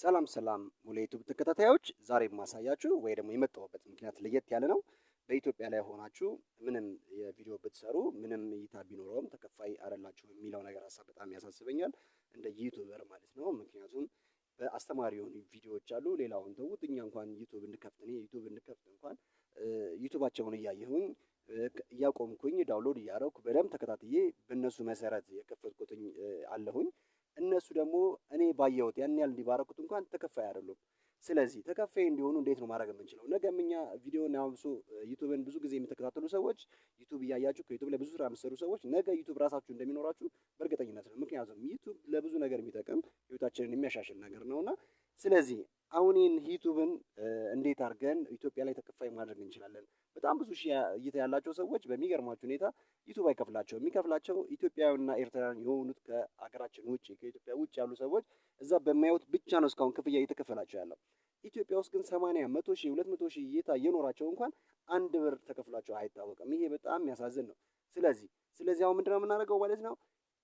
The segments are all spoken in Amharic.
ሰላም ሰላም ሙሉ ዩቲዩብ ተከታታዮች፣ ዛሬ የማሳያችሁ ወይ ደግሞ የመጣሁበት ምክንያት ለየት ያለ ነው። በኢትዮጵያ ላይ ሆናችሁ ምንም የቪዲዮ ብትሰሩ ምንም እይታ ቢኖረውም ተከፋይ አይደላችሁ የሚለው ነገር ሀሳብ በጣም ያሳስበኛል፣ እንደ ዩቲዩበር ማለት ነው። ምክንያቱም በአስተማሪ የሆኑ ቪዲዮዎች አሉ። ሌላውን ተውት፣ እኛ እንኳን ዩቲዩብ እንድከፍት እንኳን ዩቲዩባቸውን እያየሁኝ እያቆምኩኝ ዳውንሎድ እያደረኩ በደንብ ተከታትዬ በእነሱ መሰረት የከፈትኩትኝ አለሁኝ። እነሱ ደግሞ እኔ ባየሁት ያን ያህል እንዲባረኩት እንኳን ተከፋይ አይደሉም። ስለዚህ ተከፋይ እንዲሆኑ እንዴት ነው ማድረግ የምንችለው? ነገም እኛ ቪዲዮን ያውሱ ዩቲዩብን ብዙ ጊዜ የምትከታተሉ ሰዎች ዩቲዩብ እያያችሁ ከዩቲዩብ ላይ ብዙ ስራ የምትሰሩ ሰዎች ነገ ዩቲዩብ ራሳችሁ እንደሚኖራችሁ በእርግጠኝነት ነው። ምክንያቱም ዩቲዩብ ለብዙ ነገር የሚጠቅም ህይወታችንን የሚያሻሽል ነገር ነውና፣ ስለዚህ አሁን ይህን ዩቲዩብን እንዴት አድርገን ኢትዮጵያ ላይ ተከፋይ ማድረግ እንችላለን? በጣም ብዙ ሺህ እይታ ያላቸው ሰዎች በሚገርማቸው ሁኔታ ዩቲዩብ አይከፍላቸው። የሚከፍላቸው ኢትዮጵያውያንና ኤርትራውያን የሆኑት ከሀገራችን ውጭ ከኢትዮጵያ ውጭ ያሉ ሰዎች እዛ በማያዩት ብቻ ነው እስካሁን ክፍያ እየተከፈላቸው ያለው። ኢትዮጵያ ውስጥ ግን 80 100 ሺህ 200 ሺህ እይታ እየኖራቸው እንኳን አንድ ብር ተከፍላቸው አይታወቅም። ይሄ በጣም የሚያሳዝን ነው። ስለዚህ አሁን ምንድነው የምናደርገው ማለት ነው?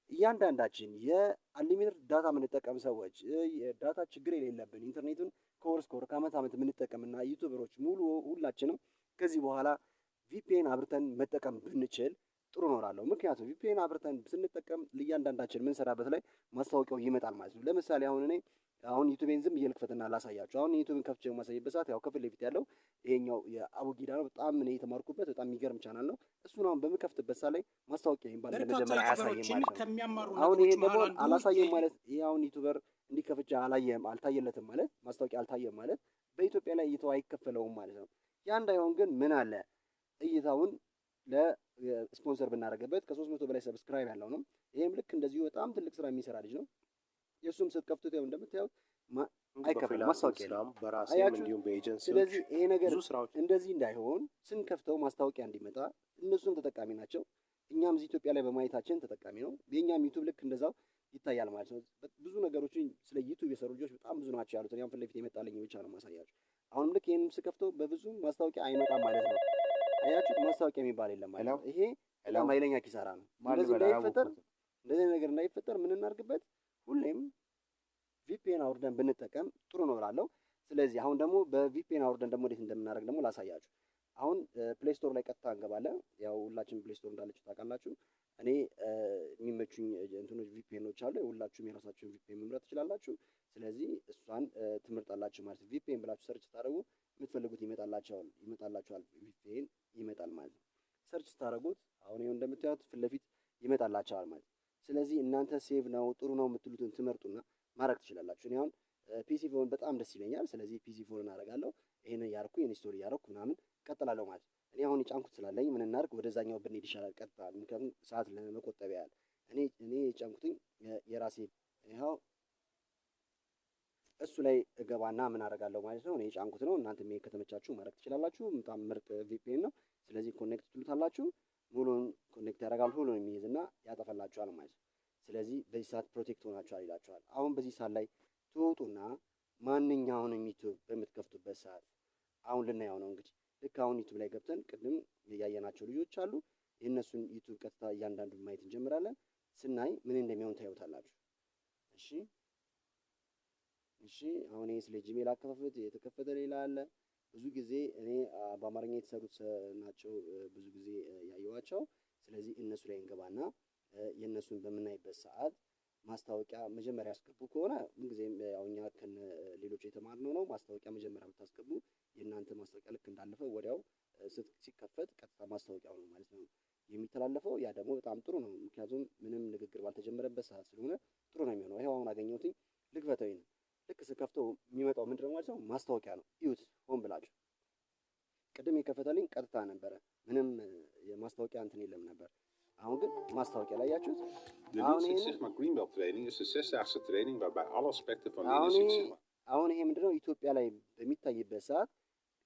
እያንዳንዳችን የአንሊሚትድ ዳታ የምንጠቀም ሰዎች ዳታ ችግር የሌለብን ኢንተርኔቱን ከወር እስከ ወር ከዓመት ዓመት የምንጠቀምና ዩቲዩበሮች ሙሉ ሁላችንም ከዚህ በኋላ ቪፒኤን አብርተን መጠቀም ብንችል ጥሩ እኖራለሁ። ምክንያቱም ቪፒኤን አብርተን ስንጠቀም ለእያንዳንዳችን የምንሰራበት ላይ ማስታወቂያው ይመጣል ማለት ነው። ለምሳሌ አሁን ዩቲዩብን ዝም እየልክፈትና ላሳያችሁ። አሁን ዩቲዩብን ከፍቼ የማሳይበት ሰዓት ያው ከፊት ለፊት ያለው ይሄኛው የአቡጊዳ ነው። በጣም እኔ የተማርኩበት በጣም የሚገርም ቻናል ነው። እሱን አሁን በምከፍትበት ሰዓት ላይ ማስታወቂያ ይባል ለመጀመሪያ አያሳየም ማለት ነው። አሁን ይሄ ደግሞ አላሳየም ማለት ይሄ አሁን ዩቲዩበር እንዲከፍቻ አልታየለትም ማለት ማስታወቂያ አልታየም ማለት በኢትዮጵያ ላይ እይታው አይከፈለውም ማለት ነው። ያ እንዳይሆን ግን ምን አለ እይታውን ለስፖንሰር ብናደርግበት ከ300 በላይ ሰብስክራይብ ያለው ነው። ይሄም ልክ እንደዚሁ በጣም ትልቅ ስራ የሚሰራ ልጅ ነው። የእሱም ስትከፍቱት ያው እንደምታዩት አይከፍልም ማስታወቂያ በራሴም እንዲሁም በኤጀንሲ። ስለዚህ ይሄ ነገር እንደዚህ እንዳይሆን ስንከፍተው ማስታወቂያ እንዲመጣ እነሱም ተጠቃሚ ናቸው፣ እኛም እዚህ ኢትዮጵያ ላይ በማየታችን ተጠቃሚ ነው። የኛም ዩቲዩብ ልክ እንደዛው ይታያል ማለት ነው። ብዙ ነገሮችን ስለ ዩቲዩብ የሰሩ ልጆች በጣም ብዙ ናቸው ያሉት። እኛም ፊት ለፊት የመጣልኝ ብቻ ነው ማሳያችሁ። አሁንም ልክ ይሄንም ስከፍተው በብዙ ማስታወቂያ አይመጣም ማለት ነው። አያችሁት? ማስታወቂያ የሚባል የለም ማለት ነው። ይሄ በጣም ኃይለኛ ኪሳራ ነው። እንደዚህ ነገር እንዳይፈጠር ምን እናድርግበት? ሁሌም ቪፒኤን አውርደን ብንጠቀም ጥሩ ነው እላለሁ። ስለዚህ አሁን ደግሞ በቪፒኤን አውርደን ደግሞ እንዴት እንደምናደርግ ደግሞ ላሳያችሁ። አሁን ፕሌይ ስቶር ላይ ቀጥታ እንገባለን። ያው ሁላችንም ፕሌይ ስቶር እንዳለችሁ ታውቃላችሁ። እኔ የሚመቹኝ እንትኖች ቪፒኤኖች አሉ። ሁላችሁም የራሳችሁን ቪፒኤን መምረጥ ትችላላችሁ። ስለዚህ እሷን ትመርጣላችሁ ማለት ነው። ቪፒኤን ብላችሁ ሰርች ታደርጉ የምትፈልጉት ይመጣላችኋል። ቪፒኤን ይመጣል ማለት ነው። ሰርች ስታደርጉት አሁን ይኸው እንደምታዩት ፊት ለፊት ይመጣላችኋል ማለት ነው። ስለዚህ እናንተ ሴቭ ነው ጥሩ ነው የምትሉትን ትመርጡና ማድረግ ትችላላችሁ። እኔ አሁን ፒሲ ፎን በጣም ደስ ይለኛል። ስለዚህ ፒሲ ፎን እናደርጋለሁ። ይሄን ያርኩ ኢንስቶል ያረኩ ምናምን ቀጥላለሁ ማለት ነው። እኔ አሁን የጫንኩት ስላለኝ ምን እናድርግ ወደዛኛው ብንሄድ ይሻላል ቀጥታ፣ ምክንያቱም ሰዓት ለመቆጠቢያ ያህል እኔ የጫንኩትኝ የራሴ ይኸው እሱ ላይ እገባና ምን አደርጋለሁ ማለት ነው። እኔ የጫንኩት ነው። እናንተም ይሄን ከተመቻችሁ ማድረግ ትችላላችሁ። በጣም ምርጥ ቪፒኤን ነው። ስለዚህ ኮኔክት ትሉታላችሁ። ሙሉን ኮኔክት ያደርጋል፣ ሁሉን የሚይዝና ያጠፋላችኋል ማለት ነው። ስለዚህ በዚህ ሰዓት ፕሮቴክት ሆናችኋል ይላችኋል። አሁን በዚህ ሰዓት ላይ ትወጡና ማንኛውንም ዩቲዩብ በምትከፍቱበት ሰዓት አሁን ልናየው ነው እንግዲህ ልክ አሁን ዩቲዩብ ላይ ገብተን ቅድም ያየናቸው ልጆች አሉ። የእነሱን ዩቲዩብ ቀጥታ እያንዳንዱን ማየት እንጀምራለን። ስናይ ምን እንደሚሆን ታዩታላችሁ። እሺ አሁን ይሄ ስለ ጂሜል አከፋፈት የተከፈተ ሌላ አለ። ብዙ ጊዜ እኔ በአማርኛ የተሰሩት ናቸው ብዙ ጊዜ ያየዋቸው። ስለዚህ እነሱ ላይ እንገባና የእነሱን በምናይበት ሰዓት ማስታወቂያ መጀመሪያ ያስገቡ ከሆነ ምንጊዜም ያው እኛ ሌሎች የተማርነው ነው። ማስታወቂያ መጀመሪያ ብታስገቡ የእናንተ ማስታወቂያ ልክ እንዳለፈ ወዲያው ሲከፈት ቀጥታ ማስታወቂያው ነው ማለት ነው የሚተላለፈው። ያ ደግሞ በጣም ጥሩ ነው፣ ምክንያቱም ምንም ንግግር ባልተጀመረበት ሰዓት ስለሆነ ጥሩ ነው የሚሆነው። ይሄው አሁን አገኘሁትኝ ልክፈተው ነው። ልክ ስከፍተው የሚመጣው ምንድነው ማለት ነው? ማስታወቂያ ነው። እዩት ሆን ብላችሁ። ቅድም የከፈተልኝ ቀጥታ ነበረ፣ ምንም የማስታወቂያ እንትን የለም ነበር። አሁን ግን ማስታወቂያ ላይ ያያችሁት። አሁን ይሄ ምንድነው ኢትዮጵያ ላይ በሚታይበት ሰዓት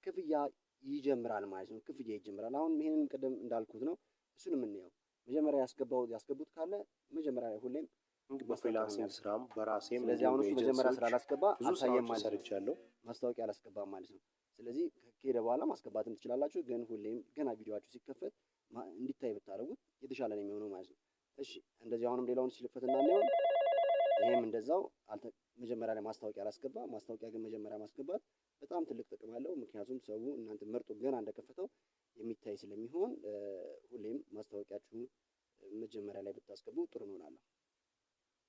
ክፍያ ይጀምራል ማለት ነው። ክፍያ ይጀምራል። አሁን ይሄንን ቅድም እንዳልኩት ነው። እሱን የምንየው መጀመሪያ ያስገቡት ካለ መጀመሪያ ላይ ሁሌም በፍሪላንሲንግ ስራም በራሴም ስለዚህ አሁን እሱ መጀመሪያ ስላላስገባ አልታየም ማለት ነው። ማስታወቂያ አላስገባም ማለት ነው። ስለዚህ ከሄደ በኋላ ማስገባትም ትችላላችሁ። ግን ሁሌም ገና ቪዲዮአችሁ ሲከፈት እንዲታይ ብታደርጉት የተሻለ ነው የሚሆነው ማለት ነው። እሺ እንደዚህ አሁንም ሌላውን ሲልፈትና ነው። ይሄም እንደዛው መጀመሪያ ላይ ማስታወቂያ አላስገባ። ማስታወቂያ ግን መጀመሪያ ማስገባት በጣም ትልቅ ጥቅም አለው። ምክንያቱም ሰው እናንተ መርጦ ገና እንደከፈተው የሚታይ ስለሚሆን ሁሌም ማስታወቂያችሁን መጀመሪያ ላይ ብታስገቡ ጥሩ ነው እላለሁ።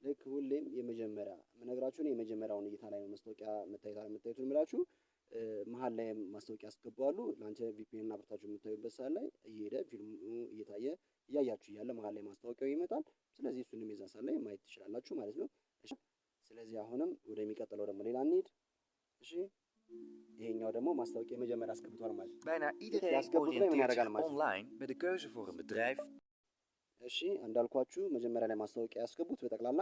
ልክ ሁሌም የመጀመሪያ የምነግራችሁ የመጀመሪያውን እይታ ላይ ነው ማስታወቂያ መታየት የምላችሁ። መሀል ላይ ማስታወቂያ ያስገባሉ። ለአንተ ቪፒኤን አብርታችሁ የምታዩበት ሰዓት ላይ እየሄደ ፊልሙ እየታየ እያያችሁ እያለ መሀል ላይ ማስታወቂያው ይመጣል። ስለዚህ እሱንም የዛ ሰዓት ላይ ማየት ትችላላችሁ ማለት ነው። እሺ፣ ስለዚህ አሁንም ወደሚቀጥለው ደግሞ ሌላ እንሂድ። እሺ፣ ይሄኛው ደግሞ ማስታወቂያ መጀመሪያ አስገብቷል ማለት ነው። Bijna iedereen oriënteert zich online met de keuze voor een bedrijf. እሺ፣ እንዳልኳችሁ መጀመሪያ ላይ ማስታወቂያ ያስገቡት በጠቅላላ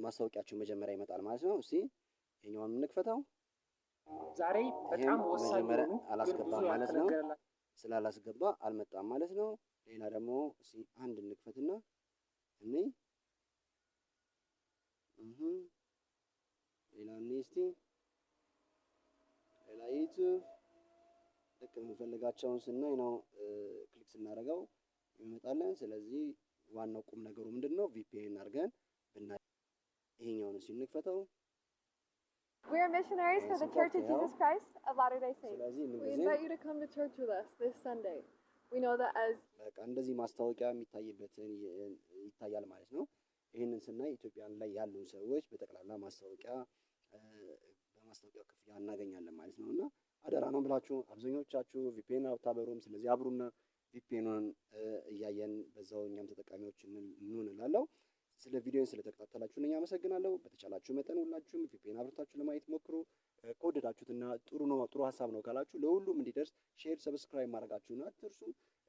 ማስታወቂያችሁ መጀመሪያ ይመጣል ማለት ነው። እስኪ ይሄኛውን እንክፈተው። ዛሬ በጣም ወሳኝ ነው። አላስገባም ማለት ነው። ስላላስገባ አልመጣም ማለት ነው። ሌላ ደግሞ እስኪ አንድ እንክፈትና እኔ ሌላ እስኪ ሌላ ዩቲዩብ ልክ የምንፈልጋቸውን ስናይ ነው ክሊክ ስናደርገው ይመጣለን። ስለዚህ ዋናው ቁም ነገሩ ምንድን ነው? ቪፒኤን አድርገን ብናይ ይሄኛውን እስኪ እንክፈተው። We are missionaries for the Church of Jesus Christ of Latter-day Saints. We invite you to come to church with us this Sunday. We know that as በቃ እንደዚህ ማስታወቂያ የሚታይበትን ይታያል ማለት ነው። ይህንን ስናይ ኢትዮጵያን ላይ ያሉ ሰዎች በጠቅላላ ማስታወቂያ በማስታወቂያው ክፍያ እናገኛለን ማለት ነው። እና አደራ ነው ብላችሁ አብዛኞቻችሁ ቪፒኤን አታበሩም። ስለዚህ አብሩና ቪፒኤኑን እያየን በዛው እኛም ተጠቃሚዎች እንሆን እላለሁ። ስለ ቪዲዮን ስለተከታተላችሁልኝ አመሰግናለሁ። በተቻላችሁ መጠን ሁላችሁም ቪፒኤን አብርታችሁ ለማየት ሞክሩ። ከወደዳችሁትና ጥሩ ሀሳብ ነው ካላችሁ ለሁሉም እንዲደርስ ሼር፣ ሰብስክራይብ ማድረጋችሁን አትርሱ።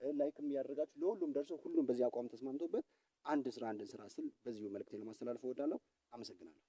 ላይክም እያደረጋችሁ ለሁሉም ደርሶ ሁሉም በዚህ አቋም ተስማምቶበት አንድ ስራ ስል በዚሁ መልእክቴን ለማስተላለፍ እወዳለሁ። አመሰግናለሁ።